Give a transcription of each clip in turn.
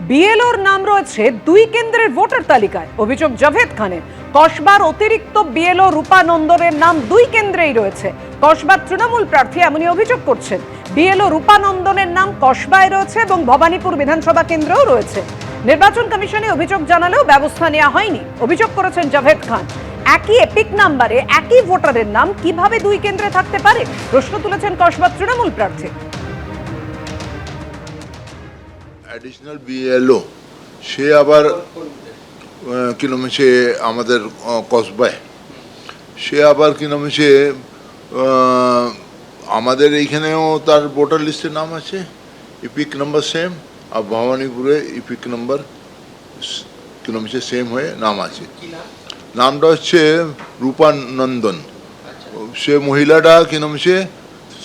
বিএলওর নাম রয়েছে দুই কেন্দ্রের ভোটার তালিকায়। অভিযোগ জাভেদ খানের। কসবার অতিরিক্ত বিএলও রূপানন্দনের নাম দুই কেন্দ্রেই রয়েছে। কসবার তৃণমূল প্রার্থী এমনই অভিযোগ করছেন। বিএলও রূপানন্দনের নাম কসবায় রয়েছে এবং ভবানীপুর বিধানসভা কেন্দ্রেও রয়েছে। নির্বাচন কমিশনে অভিযোগ জানালেও ব্যবস্থা নেওয়া হয়নি। অভিযোগ করেছেন জাভেদ খান। একই এপিক নাম্বারে একই ভোটারের নাম কিভাবে দুই কেন্দ্রে থাকতে পারে, প্রশ্ন তুলেছেন কসবার তৃণমূল প্রার্থী। অ্যাডিশনাল বিএলও সে আবার কি নাম সে আমাদের কসবায়, সে আবার কি নাম সে আমাদের এইখানেও তার ভোটার লিস্টে নাম আছে, ইপিক নাম্বার সেম, আর ভবানীপুরে ইপিক নাম্বার কি নাম সে সেম হয়ে নাম আছে। নামটা হচ্ছে রূপানন্দন। সে মহিলাটা কি নাম সে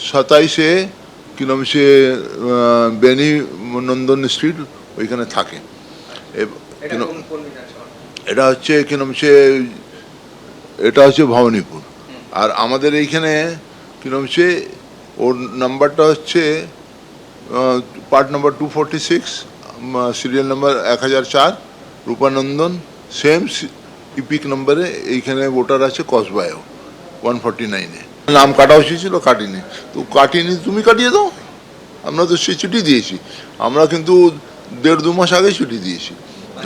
27-এ কি নাম সে বেনি নন্দন স্ট্রিট ওইখানে থাকে। এটা হচ্ছে কি নাম সে এটা হচ্ছে ভবানীপুর। আর আমাদের এইখানে কি নাম সে ওর নাম্বারটা হচ্ছে part number 246, serial number 1004, Rupanandan same EPIC নাম্বারে এইখানে ভোটার আছে কসবায়ও 149-এ। নাম কাটা উচিত ছিল, কাটিনি। তো কাটিনি, তুমি কাটিয়ে দাও। আমরা তো সে ছুটি দিয়েছি, আমরা কিন্তু 1.5-2 মাস আগেই ছুটি দিয়েছি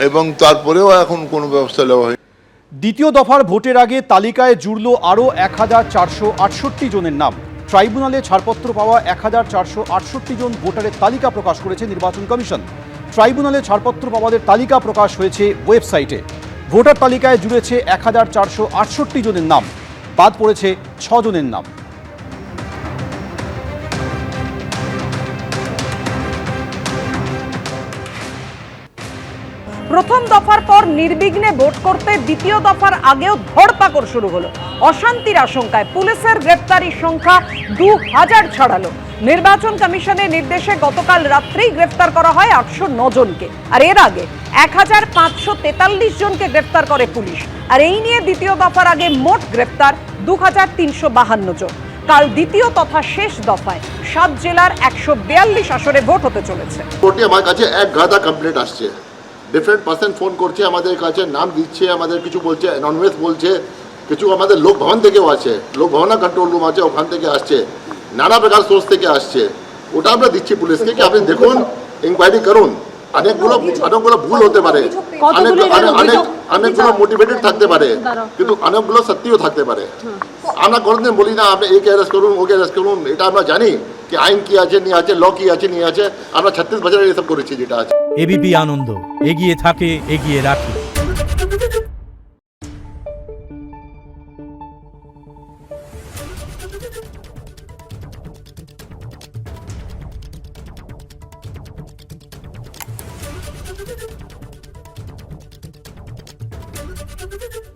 এবং তারপরেও এখন কোনো ব্যবস্থা নেওয়া হয়নি। দ্বিতীয় দফার ভোটের আগে তালিকায় জুড়ল আরও 1468 জনের নাম। ট্রাইব্যুনালে ছাড়পত্র পাওয়া 1468 জন ভোটারের তালিকা প্রকাশ করেছে নির্বাচন কমিশন। ট্রাইব্যুনালে ছাড়পত্র পাওয়াদের তালিকা প্রকাশ হয়েছে ওয়েবসাইটে। ভোটার তালিকায় জুড়েছে 1468 জনের নাম, বাদ পড়েছে 6 জনের নাম। প্রথম দফার পর নির্বিঘ্নে ভোট করতে দ্বিতীয় দফার আগেও ধরপাকড় শুরু হলো। অশান্তির আশঙ্কায় পুলিশের গ্রেফতারির সংখ্যা 2000 ছাড়ালো। নির্বাচন কমিশনের নির্দেশে গতকাল রাত্রেই গ্রেফতার করা হয় 809 জনকে, আর এর আগে 1543 জনকে গ্রেফতার করে পুলিশ। আর এই নিয়ে দ্বিতীয় দফার আগে মোট গ্রেফতার 2352 জন। কাল দ্বিতীয় তথা শেষ দফায় 7 জেলার 142 আসরে ভোট হতে চলেছে। আমার কাছে এক গাদা কমপ্লেন্ট আসছে, ডিফারেন্ট পার্সন ফোন করছে আমাদের কাছে, নাম দিচ্ছে, আমাদের কিছু বলছে, অ্যানোনিমাস বলছে, কিছু আমাদের লোক ভবন থেকেও আছে, লোক ভবনা কন্ট্রোল রুম আছে, ওখান থেকে আসছে, নানা প্রকার সোর্স থেকে আসছে। ওটা আমরা দিচ্ছি পুলিশকে কি আপনি দেখুন, ইনকোয়ারি করুন। অনেকগুলো ভুল হতে পারে, অনেকগুলো মোটিভেটেড থাকতে পারে, কিন্তু অনেকগুলো সত্যিও থাকতে পারে। আমরা কোনোদিন বলি না আপনি একে অ্যারেস্ট করুন, ওকে অ্যারেস্ট করুন। এটা আমরা জানি কি আইন কি আছে নিয়ে আছে, ল কি আছে নিয়ে আছে। আমরা 36 বছরের এসব করেছি যেটা আছে। এবিপি আনন্দ এগিয়ে থাকে, এগিয়ে রাখে। Thank you.